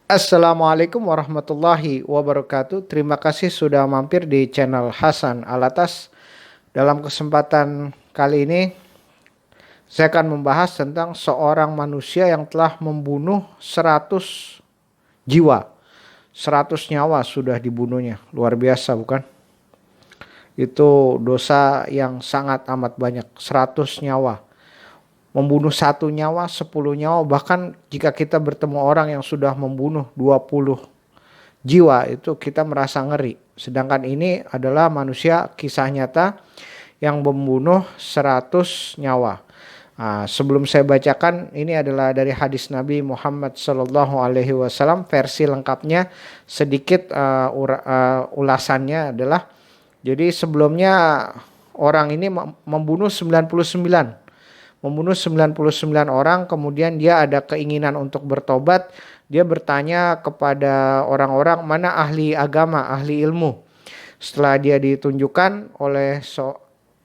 Assalamualaikum warahmatullahi wabarakatuh. Terima kasih sudah mampir di channel Hasan Alatas. Dalam kesempatan kali ini, saya akan membahas tentang seorang manusia yang telah membunuh 100 jiwa. 100 nyawa sudah dibunuhnya. Luar biasa bukan? Itu dosa yang sangat amat banyak. 100 nyawa. Membunuh 1 nyawa, 10 nyawa, bahkan jika kita bertemu orang yang sudah membunuh 20 jiwa, itu kita merasa ngeri. Sedangkan ini adalah manusia kisah nyata yang membunuh 100 nyawa. Nah, sebelum saya bacakan, ini adalah dari hadis Nabi Muhammad SAW, versi lengkapnya sedikit ulasannya adalah, jadi sebelumnya orang ini membunuh 99 orang, kemudian dia ada keinginan untuk bertobat. Dia bertanya kepada orang-orang, mana ahli agama, ahli ilmu. Setelah dia ditunjukkan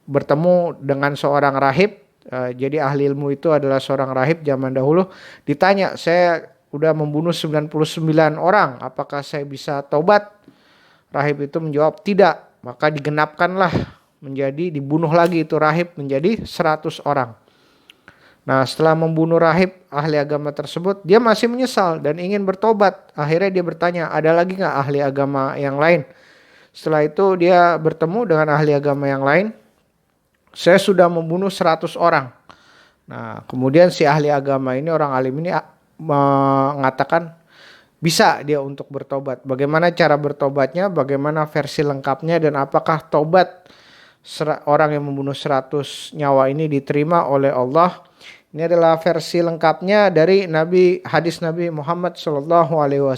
bertemu dengan seorang rahib. Jadi ahli ilmu itu adalah seorang rahib zaman dahulu. Ditanya, saya udah membunuh 99 orang, apakah saya bisa tobat? Rahib itu menjawab, tidak. Maka digenapkanlah, dibunuh lagi itu rahib menjadi 100 orang. Nah, setelah membunuh rahib ahli agama tersebut, dia masih menyesal dan ingin bertobat. Akhirnya dia bertanya, ada lagi nggak ahli agama yang lain? Setelah itu dia bertemu dengan ahli agama yang lain. Saya sudah membunuh 100 orang. Nah, kemudian si ahli agama ini, orang alim ini mengatakan bisa dia untuk bertobat. Bagaimana cara bertobatnya, bagaimana versi lengkapnya, dan apakah tobat orang yang membunuh 100 nyawa ini diterima oleh Allah. Ini adalah versi lengkapnya dari hadis Nabi Muhammad SAW.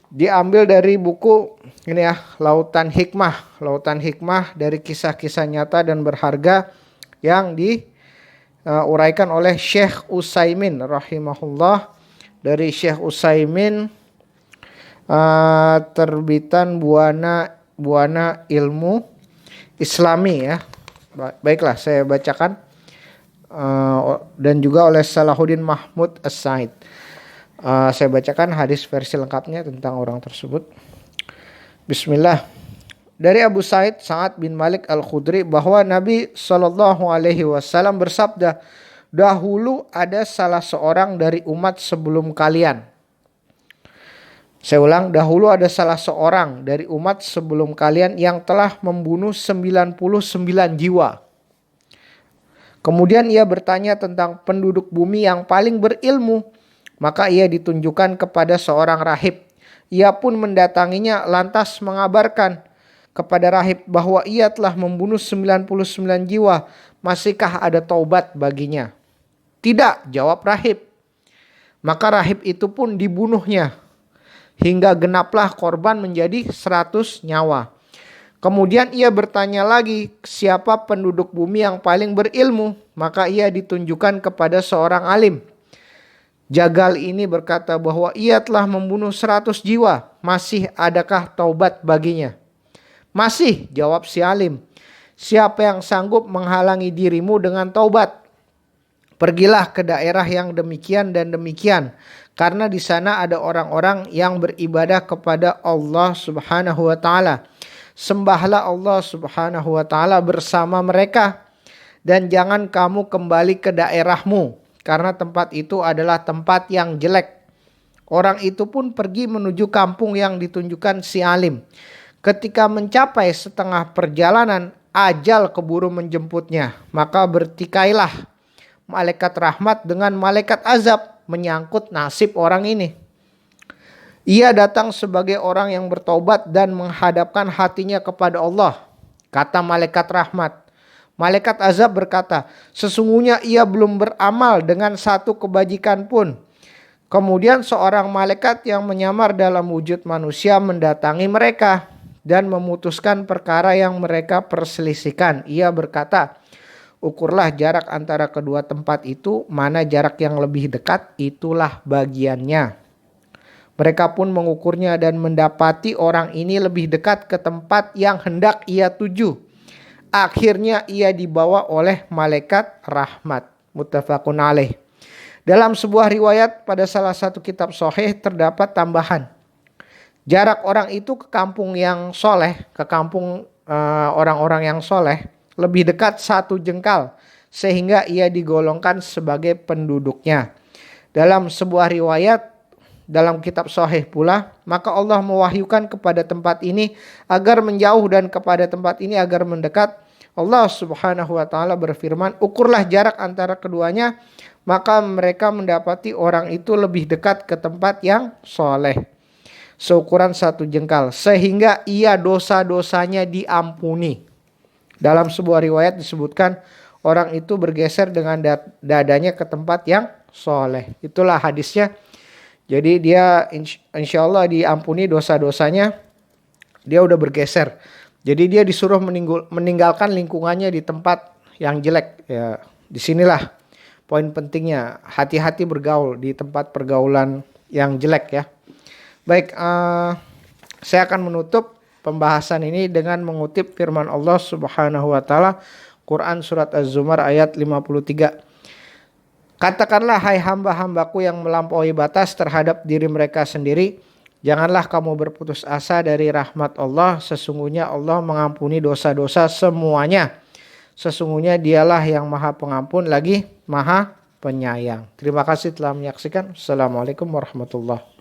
Diambil dari buku ini ya, Lautan Hikmah. Lautan Hikmah dari kisah-kisah nyata dan berharga yang diuraikan oleh Syekh Utsaimin rahimahullah. Dari Syekh Utsaimin, terbitan Buana Ilmu Islami ya. Baiklah, saya bacakan. Dan juga oleh Salahuddin Mahmud As-Said. Saya bacakan hadis versi lengkapnya tentang orang tersebut. Bismillah. Dari Abu Sa'id Sa'ad bin Malik Al-Khudri bahwa Nabi SAW bersabda, dahulu ada salah seorang dari umat sebelum kalian. Saya ulang, dahulu ada salah seorang dari umat sebelum kalian yang telah membunuh 99 jiwa. Kemudian ia bertanya tentang penduduk bumi yang paling berilmu. Maka ia ditunjukkan kepada seorang rahib. Ia pun mendatanginya lantas mengabarkan kepada rahib bahwa ia telah membunuh 99 jiwa. Masihkah ada taubat baginya? Tidak, jawab rahib. Maka rahib itu pun dibunuhnya. Hingga genaplah korban menjadi 100 nyawa. Kemudian ia bertanya lagi, siapa penduduk bumi yang paling berilmu? Maka ia ditunjukkan kepada seorang alim. Jagal ini berkata bahwa ia telah membunuh 100 jiwa. Masih adakah taubat baginya? Masih, jawab si alim. Siapa yang sanggup menghalangi dirimu dengan taubat? Pergilah ke daerah yang demikian dan demikian. Karena di sana ada orang-orang yang beribadah kepada Allah Subhanahu wa Ta'ala. Sembahlah Allah Subhanahu wa Ta'ala bersama mereka, dan jangan kamu kembali ke daerahmu karena tempat itu adalah tempat yang jelek. Orang itu pun pergi menuju kampung yang ditunjukkan si alim. Ketika mencapai setengah perjalanan, ajal keburu menjemputnya. Maka bertikailah malaikat rahmat dengan malaikat azab menyangkut nasib orang ini. Ia datang sebagai orang yang bertobat dan menghadapkan hatinya kepada Allah. Kata malaikat rahmat. Malaikat azab berkata, sesungguhnya ia belum beramal dengan satu kebajikan pun. Kemudian seorang malaikat yang menyamar dalam wujud manusia mendatangi mereka dan memutuskan perkara yang mereka perselisihkan. Ia berkata, ukurlah jarak antara kedua tempat itu, mana jarak yang lebih dekat, itulah bagiannya. Mereka pun mengukurnya dan mendapati orang ini lebih dekat ke tempat yang hendak ia tuju. Akhirnya ia dibawa oleh malaikat rahmat. Muttafaqun alaih. Dalam sebuah riwayat pada salah satu kitab sahih terdapat tambahan. Jarak orang itu ke kampung yang soleh, ke kampung orang-orang yang soleh, lebih dekat 1 jengkal, sehingga ia digolongkan sebagai penduduknya. Dalam sebuah riwayat, dalam kitab sahih pula, maka Allah mewahyukan kepada tempat ini agar menjauh dan kepada tempat ini agar mendekat. Allah Subhanahu wa taala berfirman, ukurlah jarak antara keduanya, maka mereka mendapati orang itu lebih dekat ke tempat yang soleh, seukuran 1 jengkal, sehingga ia dosa-dosanya diampuni. Dalam sebuah riwayat disebutkan orang itu bergeser dengan dadanya ke tempat yang soleh. Itulah hadisnya. Jadi dia insya Allah diampuni dosa-dosanya. Dia udah bergeser. Jadi dia disuruh meninggalkan lingkungannya di tempat yang jelek. Ya, disinilah poin pentingnya. Hati-hati bergaul di tempat pergaulan yang jelek ya. Baik, saya akan menutup pembahasan ini dengan mengutip firman Allah Subhanahu wa taala, Quran surat Az-Zumar ayat 53. Katakanlah hai hamba-hambaku yang melampaui batas terhadap diri mereka sendiri, janganlah kamu berputus asa dari rahmat Allah, sesungguhnya Allah mengampuni dosa-dosa semuanya. Sesungguhnya dialah yang maha pengampun lagi maha penyayang. Terima kasih telah menyaksikan. Assalamualaikum warahmatullahi wabarakatuh.